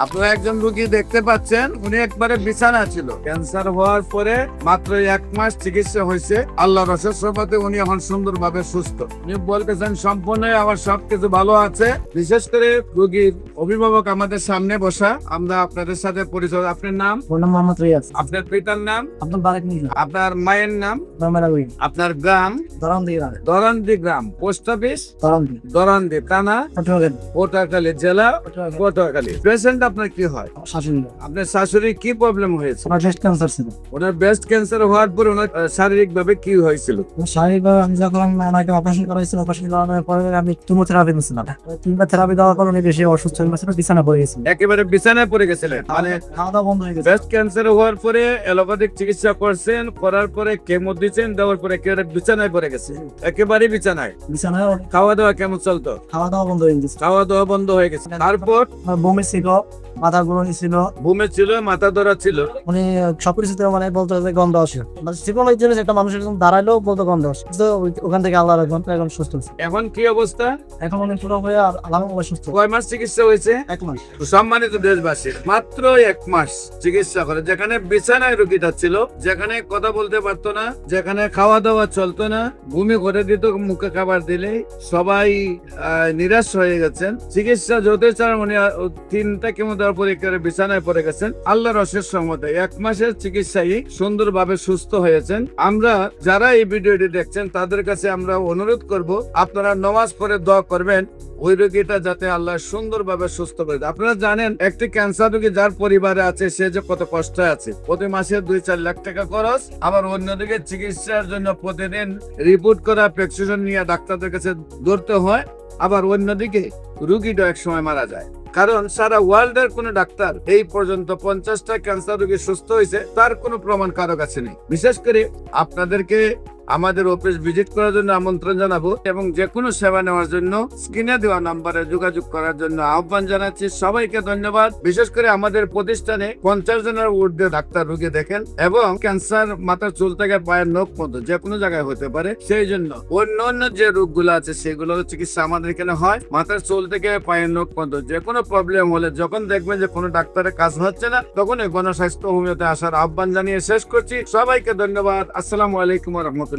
আপনারা একজন রোগী দেখতে পাচ্ছেন, উনি একবারে বিছানা ছিল। ক্যান্সার হওয়ার পরে মাত্র 1 মাস চিকিৎসা হয়েছে। আল্লাহর অশেষ রহমতে উনি এখন সুন্দরভাবে সুস্থ। উনি বলতেছেন সম্পূর্ণ আমার সবকিছু ভালো আছে। বিশেষ করে রোগীর অভিভাবক আমাদের সামনে বসা। আমরা আপনাদের সাথে পরিচয়। আপনার নাম? মোহাম্মদ রিয়াজ। আপনার পিতার নাম? আপনার বারেক মির্জা। আপনার মায়ের নাম? মামারাউই। আপনার গ্রাম? দরামদি। দরান্দি গ্রাম। Post office? দরামদি। দরান্দি থানা? পটুয়াখালী। পটুয়াখালী জেলা? পটুয়াখালী। পেশেন্ট আপনার কি হয়? শাসন। আপনার শাশুড়ি কি প্রবলেম হয়েছে? আমার ব্রেস্ট ক্যান্সার ছিল। ওনার ব্রেস্ট ক্যান্সার হওয়ার পর ওনার শারীরিক ভাবে কি হয়েছিল? শারীরিকভাবে আমি যখন ওনাকে অপারেশন করাইছিল, অপারেশন করানোর পরে আমি কেমোথেরাপি নিয়েছিলাম। 3বার থেরাপি দেওয়ার পর উনি বেশি অসুস্থ হয়ে গেছিল, বিছানা পড়ে গেছিল। একেবারে বিছানায় পড়ে গেছিলেন? মানে খাওয়া দাওয়া বন্ধ হয়ে গেছে। ব্রেস্ট ক্যান্সার হওয়ার পরে অ্যালোপ্যাথিক চিকিৎসা করছেন, করার পরে কেমো দিয়েছেন, দেওয়ার পরে একেবারে বিছানায় পড়ে গেছে। একেবারে বিছানায়। বিছানায় খাওয়া দাওয়া কেমন চলতো? খাওয়া দাওয়া বন্ধ হয়ে গেছে। খাওয়া দাওয়া বন্ধ হয়ে গেছে। তারপর আমার বমি ছিল, মাথা ঘুরনি ছিল, ঘুমে ছিল, মাথা ধরা ছিল। উনি সবকিছুতে মানে বলতে যে গন্ধ আসে। মানে জীবন ওই জিনিস একটা মানুষের যখন দাঁড়াইলেও বলতে গন্ধ আসে। তো ওখান থেকে আল্লাহ এখন সুস্থ হচ্ছে। এখন কি অবস্থা? এখন উনি পুরো হয়ে আলহামদুলিল্লাহ সুস্থ। কয় মাস চিকিৎসা হয়েছে? 1 মাস। সম্মানিত দেশবাসী, মাত্র 1 মাস চিকিৎসা করে, যেখানে বিছানায় রোগীটা ছিল, যেখানে কথা বলতে পারতো না, যেখানে খাওয়া দাওয়া চলতো না, বমি করে দিত মুখে খাবার দিলেই, সবাই নিরাশ হয়ে গেছেন। চিকিৎসা যতই চান উনি 3টা কেমো দেওয়ার পরে একেবারে বিছানায় পড়ে গেছেন। আল্লাহর অশেষ রহমতে 1 মাসের চিকিৎসায় সুন্দরভাবে সুস্থ হয়েছেন। আমরা যারা এই ভিডিওটি দেখছেন তাদের কাছে আমরা অনুরোধ করব, আপনারা নামাজ পড়ে দোয়া করবেন ওই রোগীটা যাতে আল্লাহ সুন্দরভাবে সুস্থ করে দেয়। আপনারা জানেন একটি ক্যান্সার রোগী যার পরিবারে আছে সে যে কত কষ্ট আছে। প্রতি মাসে 2-4 লাখ টাকা খরচ, আবার অন্যদিকে চিকিৎসার জন্য প্রতিদিন রিপোর্ট করা, প্রেসক্রিপশন নিয়ে ডাক্তারদের কাছে দৌড়তে হয়। আবার অন্যদিকে রোগীটা এক সময় মারা যায়। কারণ সারা ওয়ার্ল্ডের কোন ডাক্তার এই পর্যন্ত 50টা ক্যান্সার রোগী সুস্থ হয়েছে তার কোনো প্রমাণ কারো কাছে নেই। বিশেষ করে আপনাদেরকে আমাদের অফিস ভিজিট করার জন্য আমন্ত্রণ জানাবো এবং যে কোনো সেবা নেওয়ার জন্য স্ক্রিনে দেওয়া নাম্বারে যোগাযোগ করার জন্য আহ্বান জানাচ্ছি। সবাইকে ধন্যবাদ। বিশেষ করে আমাদের প্রতিষ্ঠানে 50 জনের ঊর্ধ্বে ডাক্তার রোগী দেখেন এবং ক্যান্সার মাথার চুল থেকে পায়ের নখ পর্যন্ত যে কোনো জায়গায় হতে পারে। সেই জন্য অন্য যে রোগগুলো আছে সেগুলোর চিকিৎসা আমাদের এখানে হয়। মাথার চুল থেকে পায়ের নখ পর্যন্ত যে কোনো প্রবলেম হলে যখন দেখবেন যে কোনো ডাক্তারের কাজ হচ্ছে না, তখন এই গণস্বাস্থ্য হোমিওতে আসার আহ্বান জানিয়ে শেষ করছি। সবাইকে ধন্যবাদ। আসসালামু আলাইকুম ওয়া রাহমাতুল্লাহি।